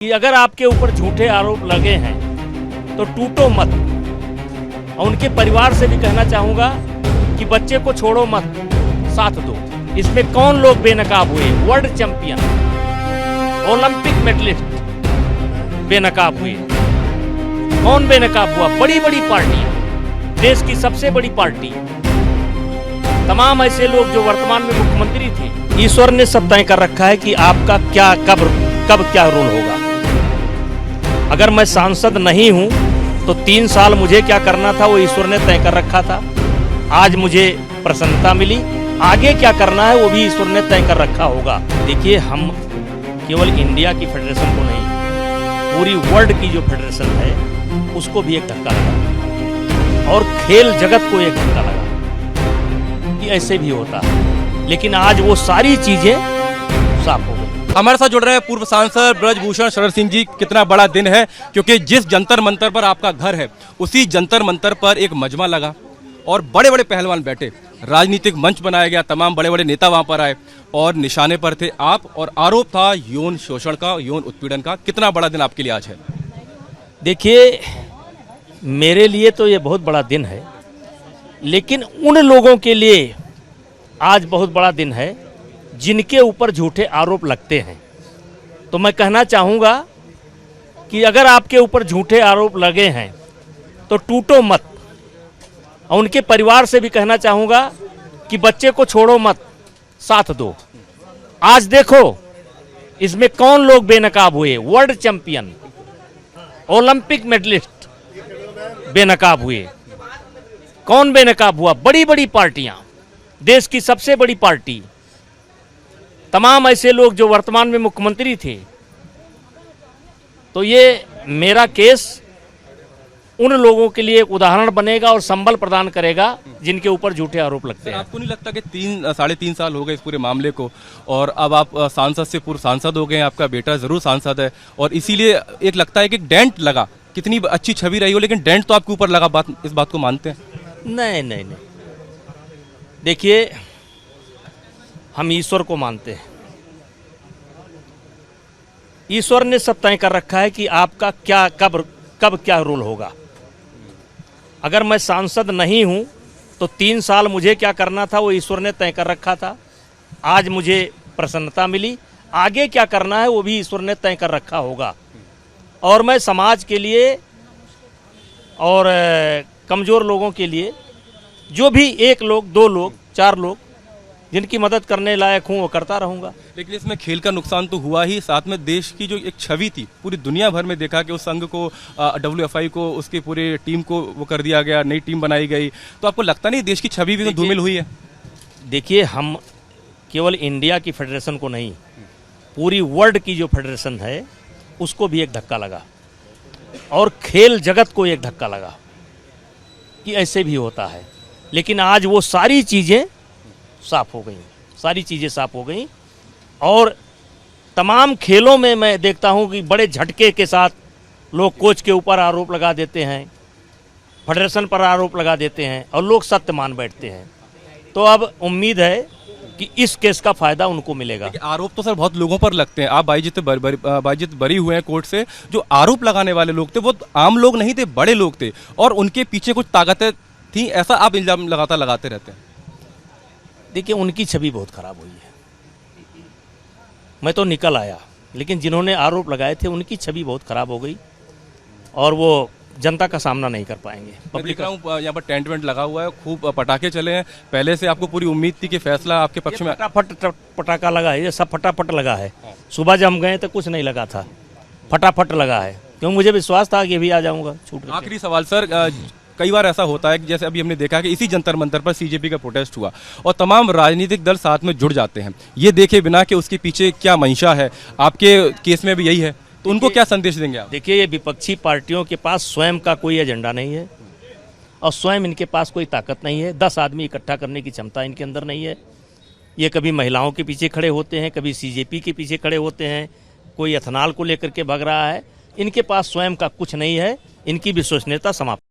कि अगर आपके ऊपर झूठे आरोप लगे हैं तो टूटो मत। और उनके परिवार से भी कहना चाहूंगा कि बच्चे को छोड़ो मत, साथ दो। इसमें कौन लोग बेनकाब हुए? वर्ल्ड चैंपियन, ओलंपिक मेडलिस्ट बेनकाब हुए। कौन बेनकाब हुआ? बड़ी बड़ी पार्टियां, देश की सबसे बड़ी पार्टी, तमाम ऐसे लोग जो वर्तमान में मुख्यमंत्री थे। ईश्वर ने सब तय कर रखा है कि आपका क्या कब क्या रोल होगा। अगर मैं सांसद नहीं हूं तो 3 साल मुझे क्या करना था वो ईश्वर ने तय कर रखा था। आज मुझे प्रसन्नता मिली, आगे क्या करना है वो भी ईश्वर ने तय कर रखा होगा। देखिए, हम केवल इंडिया की फेडरेशन को नहीं, पूरी वर्ल्ड की जो फेडरेशन है उसको भी एक धक्का लगा और खेल जगत को एक धक्का लगा कि ऐसे भी होता है। लेकिन आज वो सारी चीजें साफ हो गई। हमारे साथ जुड़ रहे हैं पूर्व सांसद ब्रजभूषण शरण सिंह जी। कितना बड़ा दिन है, क्योंकि जिस जंतर मंतर पर आपका घर है उसी जंतर मंतर पर एक मजमा लगा और बड़े बड़े पहलवान बैठे, राजनीतिक मंच बनाया गया, तमाम बड़े बड़े नेता वहां पर आए और निशाने पर थे आप, और आरोप था यौन शोषण का, यौन उत्पीड़न का। कितना बड़ा दिन आपके लिए आज है? देखिए, मेरे लिए तो ये बहुत बड़ा दिन है, लेकिन उन लोगों के लिए आज बहुत बड़ा दिन है जिनके ऊपर झूठे आरोप लगते हैं। तो मैं कहना चाहूँगा कि अगर आपके ऊपर झूठे आरोप लगे हैं तो टूटो मत। और उनके परिवार से भी कहना चाहूँगा कि बच्चे को छोड़ो मत, साथ दो। आज देखो इसमें कौन लोग बेनकाब हुए? वर्ल्ड चैंपियन, ओलंपिक मेडलिस्ट बेनकाब हुए। कौन बेनकाब हुआ? बड़ी बड़ी पार्टियां, देश की सबसे बड़ी पार्टी, तमाम ऐसे लोग जो वर्तमान में मुख्यमंत्री थे। तो ये मेरा केस उन लोगों के लिए एक उदाहरण बनेगा और संबल प्रदान करेगा जिनके ऊपर झूठे आरोप लगते हैं। आपको नहीं लगता कि 3-3.5 साल हो गए इस पूरे मामले को और अब आप सांसद से पूर्व सांसद हो गए हैं, आपका बेटा जरूर सांसद है और इसीलिए एक लगता है कि डेंट लगा, कितनी अच्छी छवि रही हो लेकिन डेंट तो आपके ऊपर लगा, इस बात को मानते हैं? नहीं, देखिए, हम ईश्वर को मानते हैं। ईश्वर ने सब तय कर रखा है कि आपका क्या कब क्या रोल होगा। अगर मैं सांसद नहीं हूं तो 3 साल मुझे क्या करना था वो ईश्वर ने तय कर रखा था। आज मुझे प्रसन्नता मिली, आगे क्या करना है वो भी ईश्वर ने तय कर रखा होगा। और मैं समाज के लिए और कमज़ोर लोगों के लिए, जो भी 1 लोग, 2 लोग, 4 लोग जिनकी मदद करने लायक हूँ वो करता रहूँगा। लेकिन इसमें खेल का नुकसान तो हुआ ही, साथ में देश की जो एक छवि थी पूरी दुनिया भर में देखा कि उस संघ को, WFI को, उसकी पूरी टीम को वो कर दिया गया, नई टीम बनाई गई। तो आपको लगता नहीं देश की छवि भी तो धूमिल हुई है? देखिए, हम केवल इंडिया की फेडरेशन को नहीं, पूरी वर्ल्ड की जो फेडरेशन है उसको भी एक धक्का लगा और खेल जगत को एक धक्का लगा कि ऐसे भी होता है। लेकिन आज वो सारी चीज़ें साफ हो गई, सारी चीज़ें साफ हो गई। और तमाम खेलों में मैं देखता हूं कि बड़े झटके के साथ लोग कोच के ऊपर आरोप लगा देते हैं, फेडरेशन पर आरोप लगा देते हैं और लोग सत्य मान बैठते हैं। तो अब उम्मीद है कि इस केस का फायदा उनको मिलेगा। आरोप तो सर बहुत लोगों पर लगते हैं। आप बाइजित बरी हुए हैं कोर्ट से। जो आरोप लगाने वाले लोग थे वो आम लोग नहीं थे, बड़े लोग थे और उनके पीछे कुछ ताकतें थी, ऐसा आप इल्जाम लगाते रहते हैं। देखिए, उनकी छवि बहुत खराब हुई है। मैं तो निकल आया, लेकिन जिन्होंने आरोप लगाए थे उनकी छवि बहुत खराब हो गई और वो जनता का सामना नहीं कर पाएंगे। पब्लिक यहाँ पर टेंट वेंट लगा हुआ है, खूब पटाखे चले हैं। पहले से आपको पूरी उम्मीद थी कि फैसला आपके पक्ष में? फटाफट पटाखा लगा है, ये सब फटाफट लगा है। सुबह जब हम गए तो कुछ नहीं लगा था, फटाफट लगा है, क्योंकि मुझे विश्वास था कि भी आ जाऊंगा छूट। आखिरी सवाल सर, कई बार ऐसा होता है कि जैसे अभी हमने देखा कि इसी जंतर मंतर पर CJP का प्रोटेस्ट हुआ और तमाम राजनीतिक दल साथ में जुड़ जाते हैं, ये देखे बिना कि उसके पीछे क्या मंशा है। आपके केस में भी यही है, तो उनको क्या संदेश देंगे आप? देखिए, ये विपक्षी पार्टियों के पास स्वयं का कोई एजेंडा नहीं है और स्वयं इनके पास कोई ताकत नहीं है। 10 आदमी इकट्ठा करने की क्षमता इनके अंदर नहीं है। ये कभी महिलाओं के पीछे खड़े होते हैं, कभी CJP के पीछे खड़े होते हैं, कोई एथेनॉल को लेकर के भग रहा है। इनके पास स्वयं का कुछ नहीं है, इनकी विश्वसनीयता समाप्त।